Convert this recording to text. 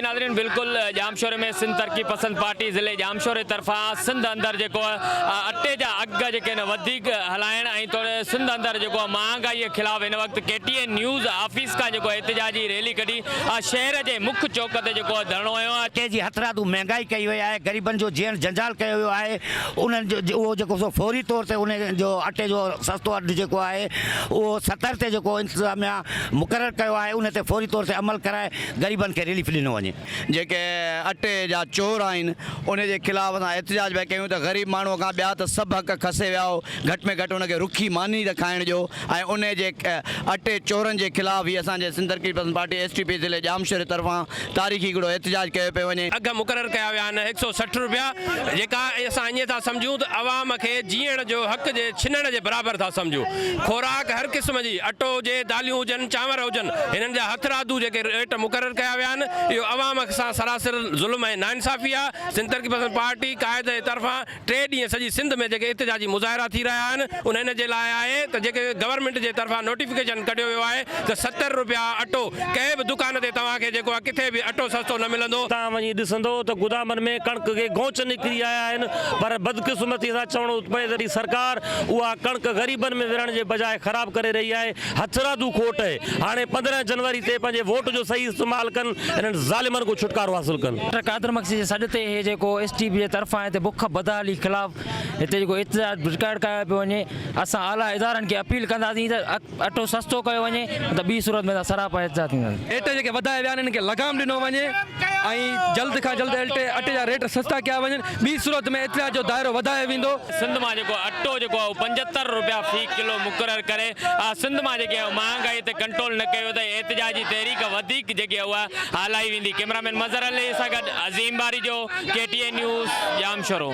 जी नाज़रीन बिल्कुल जामशोरे में सिंध तरक्की पसंद पार्टी ज़िले जामशोरे तरफा सिंध अंदर जो अटे जा अघ जेके वधीक हलाइण ऐं थोरे सिंध अंदर जो महांगाई खिलाफ़ इन वक्त KTN न्यूज़ ऑफिस का जो एहतजाजी रैली कढी शहर के मुख्य चौक ते जो धरणो हुयो आहे। अटे जी हथरादू महंगाई कई वई आहे, गरीबन जो जीअण जंजाल कयो वियो आहे, उन्हनि जो उहो जेको सो फौरी तौर ते उन जो अटे जो सस्तो अघु जेको आहे उहो 70 ते जेको इंतज़ामिया मुक़ररु कयो आहे उन ते फौरी तौर ते अमल कराए गरीबन खे रिलीफ ॾिनो वञे। जेके अटे जा चोर आहिनि उन जे ख़िलाफ़ असां एहतजाज पिया कयूं त ग़रीब माण्हूअ खां ॿिया त सभु हक़ खसे विया हो, घटि में घटि उनखे रुखी मानी रखाइण जो ऐं उन जे अटे चोरनि जे ख़िलाफ़ ई असांजे सिंध तरक्की पसंद पार्टी STP ज़िले जामशोरे तरफ़ां तारीख़ी हिकिड़ो एहतजाज कयो पियो वञे। अघ मुक़ररु कया विया आहिनि 160 रुपया, जेका असां ईअं था सम्झूं त अवाम खे जीअण जो हक़ जे छिनण जे बराबरि था सम्झूं। खुराक हर क़िस्म जी अटो हुजे, दालियूं हुजनि, चांवर हुजनि, हिननि जा हथरादू जेके रेट मुक़ररु कया विया आहिनि इहो अवाम सां सरासर ज़ुल्म ऐं नाइंसाफ़ी आहे। सिंध तरक्की पसंद पार्टी क़ाइद जे तरफ़ां 3 ॾींहं सॼी सिंध में जेके एहतजाजी मुज़ाहिरा थी रहिया आहिनि उन हिन जे लाइ आहे त जेके गवर्नमेंट जे तरफ़ां नोटिफिकेशन कढियो वियो आहे त 70 रुपया अटो कंहिं बि दुकान ते तव्हांखे जेको आहे किथे बि अटो सस्तो न मिलंदो। तव्हां वञी ॾिसंदो त गोदामनि में कणिक खे घोंच निकिरी आया आहिनि, पर बदकिस्मती सां चवणो पए तॾहिं सरकार उहा कणिक ग़रीबनि में विरहण जे बजाए ख़राब करे रही आहे। हथरादू खोट आहे, हाणे 15 जनवरी ते पंहिंजे वोट जो सही इस्तेमालु कनि, इन्हनि ज़ालिमनि को छुटकारो हासिलु कनि। कादर मक्सी जे सॾ ते हे जेको STP जे तरफ़ां हिते बुख बदहाली ख़िलाफ़ हिते जेको एहतजाज रिकॉर्ड कयो पियो वञे, असां आला इदारनि खे अपील कंदासीं त अटो सस्तो कयो वञे त ॿी सूरत में सरापा एहतजाज थींदा। रेट जेके वधाए विया आहिनि इनखे लगाम ॾिनो वञे ऐं जल्द खां जल्द अटे जा रेट सस्ता कया वञनि, ॿी सूरत में एहतजाज जो दायरो वधायो वेंदो। सिंध में जो अटो जो 75 रुपया फी किलो मुक़ररु करे सिंध में जेके महांगाई ते कंट्रोल न कयो त एहतजाजी तहरीक वधीक जेके उहा हलाई वेंदी। कैमरामैन मज़र अली सां गॾु अज़ीम बारी जो KTN न्यूज़ जामशोरो।